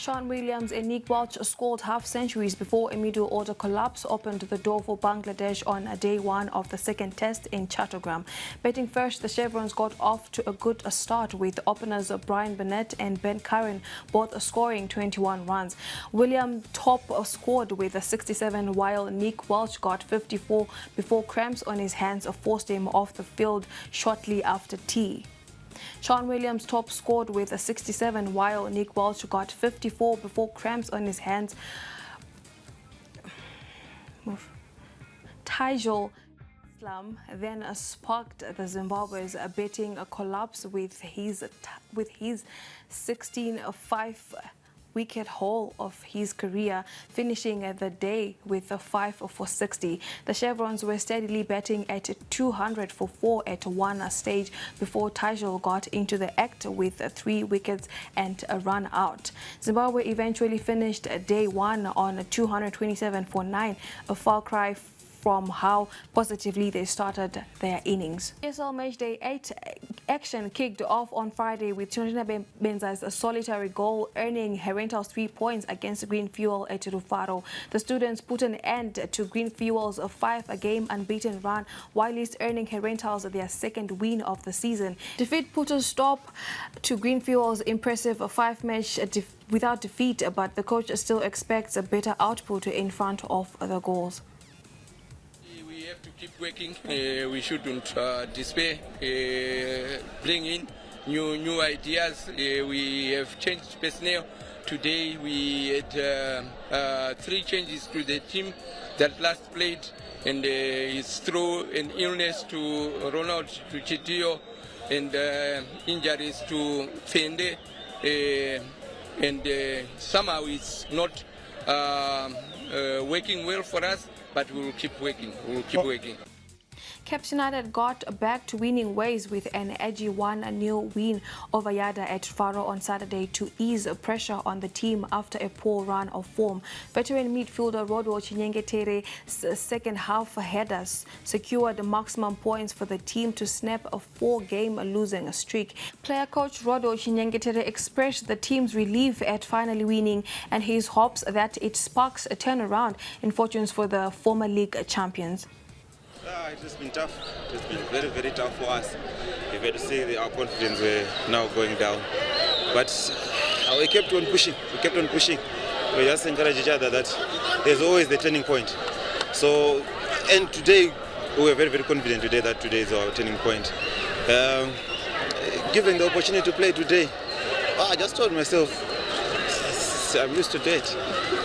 Sean Williams and Nick Welch scored half-centuries before a middle-order collapse opened the door for Bangladesh on day one of the second test in Chattogram. Batting first, the Chevrons got off to a good start with openers Brian Burnett and Ben Curran both scoring 21 runs. Williams top scored with a 67 while Nick Welch got 54 before cramps on his hands forced him off the field shortly after tea. Sean Williams top scored with a 67 while Nick Welch got 54 before cramps on his hands. Tijol Islam then sparked the Zimbabwe's betting collapse with his 16-5 wicket haul of his career, finishing the day with a 5 for 60. The Chevrons were steadily batting at 200 for 4 at one stage before Tijol got into the act with 3 wickets and a run out. Zimbabwe eventually finished day one on 227 for 9, a far cry from how positively they started their innings. ESL Matchday 8 action kicked off on Friday with Tshona Benza's solitary goal earning Herentals 3 points against Green Fuel at Rufaro. The students put an end to Green Fuel's 5-game unbeaten run, while it's earning Herentals their second win of the season. Defeat put a stop to Green Fuel's impressive 5-match without defeat, but the coach still expects a better output in front of the goals. We have to keep working. We shouldn't despair. Bring in new ideas. We have changed personnel. Today we had 3 changes to the team that last played, and it's through an illness to Ronald, to Chitio, and injuries to Fende, and somehow it's not working well for us. But we will keep working. We will keep working. Caps United got back to winning ways with an edgy 1-0 win over Yada at Faro on Saturday to ease pressure on the team after a poor run of form. Veteran midfielder Rodo Chinyengetere's second-half headers secured maximum points for the team to snap a 4-game losing streak. Player coach Rodo Chinyengetere expressed the team's relief at finally winning and his hopes that it sparks a turnaround in fortunes for the former league champions. It has been tough. It's been very, very tough for us. You've had to see our confidence were now going down. But we kept on pushing. We kept on pushing. We just encourage each other that there's always the turning point. So, and today, we were very, very confident today that today is our turning point. Given the opportunity to play today, I just told myself, I'm used to it.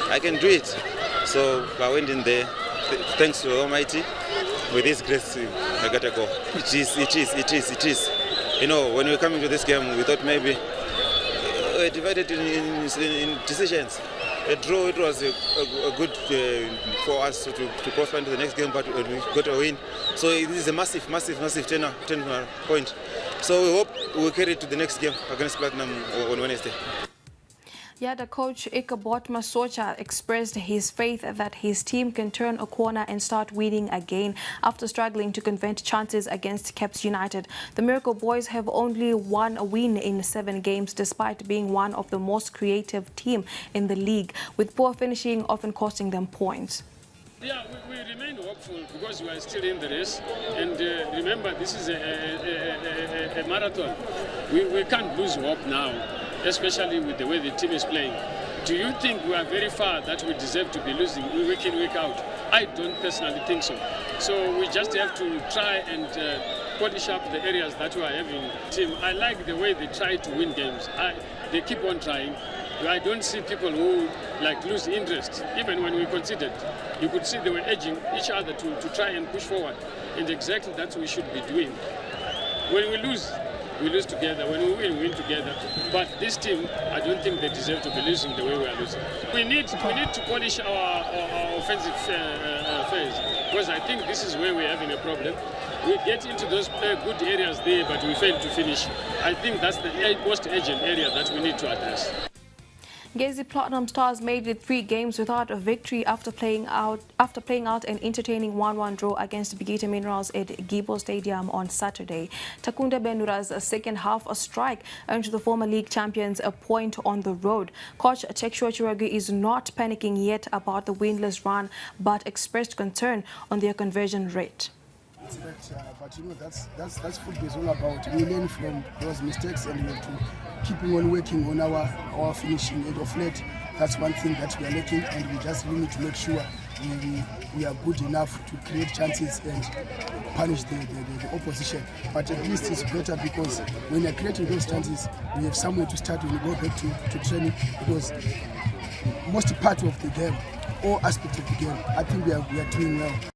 I can do it. So I went in there, thanks to Almighty. With this grace, I got a goal. It is. You know, when we were coming to this game, we thought maybe we're divided in decisions. A draw, it was a good for us to prosper into the next game, but we got a win. So it is a massive turn point. So we hope we'll carry it to the next game against Platinum on Wednesday. Yada coach Ikabot Masocha expressed his faith that his team can turn a corner and start winning again after struggling to convert chances against Caps United. The Miracle Boys have only one win in 7 games despite being one of the most creative teams in the league, with poor finishing often costing them points. Yeah, we remain hopeful because we are still in the race. And remember, this is a marathon. We can't lose hope now, especially with the way the team is playing. Do you think we are very far that we deserve to be losing week in, week out? I don't personally think so. So we just have to try and polish up the areas that we are having. Team, I like the way they try to win games. They keep on trying. I don't see people who lose interest. Even when we conceded, you could see they were edging each other to try and push forward. And exactly that's what we should be doing. When we lose together. When we win together. But this team, I don't think they deserve to be losing the way we are losing. We need to polish our offensive phase, because I think this is where we're having a problem. We get into those good areas there, but we fail to finish. I think that's the most urgent area that we need to address. Ngezi Platinum Stars made it 3 games without a victory after playing out an entertaining 1-1 draw against Bigita Minerals at Gibo Stadium on Saturday. Takunda Benura's second half strike earned the former league champions a point on the road. Coach Tekshua Chiragi is not panicking yet about the winless run, but expressed concern on their conversion rate. But you know, that's football is all about. We learn from those mistakes and we have to keep on working on our finishing. And of late, that's one thing that we are lacking, and we just really need to make sure we are good enough to create chances and punish the opposition. But at least it's better because when you're creating those chances, we have somewhere to start when we go back to training, because most part of the game, all aspects of the game, I think we are doing well.